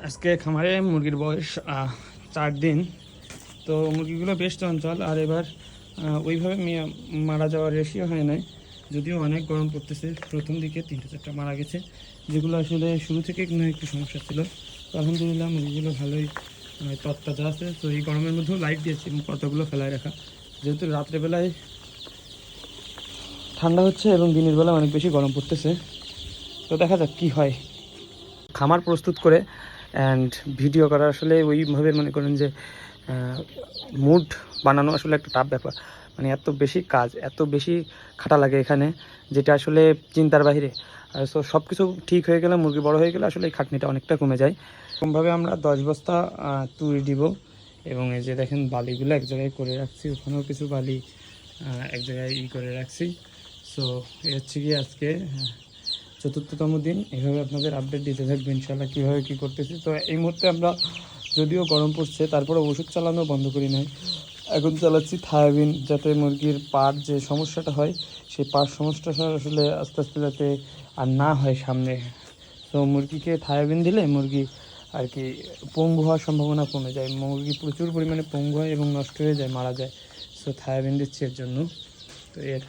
আজকে খামারে মুরগির বয়স 4 দিন। তো মুরগিগুলো বেশ চঞ্চল, আর এবার ওইভাবে মারা যাওয়ার রেশিও হয় নাই, যদিও অনেক গরম পড়তেছে। প্রথম দিকে 3-4টা মারা গেছে, যেগুলো আসলে শুরু থেকে একটু সমস্যা ছিল। তো আলহামদুলিল্লাহ মুরগিগুলো ভালোই তত্তাজা আছে। তো এই গরমের মধ্যেও লাইট দিয়েছি কতগুলো ফেলায় রাখা, যেহেতু রাত্রেবেলায় ঠান্ডা হচ্ছে এবং দিনের বেলা অনেক বেশি গরম পড়তেছে। তো দেখা যাক কী হয়। খামার প্রস্তুত করে অ্যান্ড ভিডিও করা আসলে ওইভাবে মনে করেন যে মুড বানানো আসলে একটা টাফ ব্যাপার। মানে এত বেশি কাজ, এত বেশি খাটা লাগে এখানে, যেটা আসলে চিন্তার বাইরে। সো সব কিছু ঠিক হয়ে গেলে, মুরগি বড় হয়ে গেলে আসলে এই খাটনিটা অনেকটা কমে যায়। এরকমভাবে আমরা 10 বস্তা তুই দিব, এবং এই যে দেখেন বালিগুলো এক জায়গায় করে রাখছি, ওখানেও কিছু বালি এক জায়গায় করে রাখছি। সো এই হচ্ছে কি আজকে 4র্থতম দিন। এভাবে আপনাদের আপডেট দিতে থাকবে ইনশাআল্লাহ কীভাবে কী করতেছি। তো এই মুহূর্তে আমরা, যদিও গরম পড়ছে, তারপরে ওষুধ চালানো বন্ধ করি নাই। এখন চালাচ্ছি থায়াবিন, যাতে মুরগির পার যে সমস্যাটা হয়, সেই পার সমস্যাটা আসলে আস্তে আস্তে যাতে আর না হয় সামনে। তো মুরগিকে থায়াবিন দিলে মুরগি আর কি পঙ্গু হওয়ার সম্ভাবনা কমে যায়। মুরগি প্রচুর পরিমাণে পঙ্গু হয় এবং নষ্ট হয়ে যায়, মারা যায়। সো থায়াবিন দিচ্ছি এর জন্য। তো এর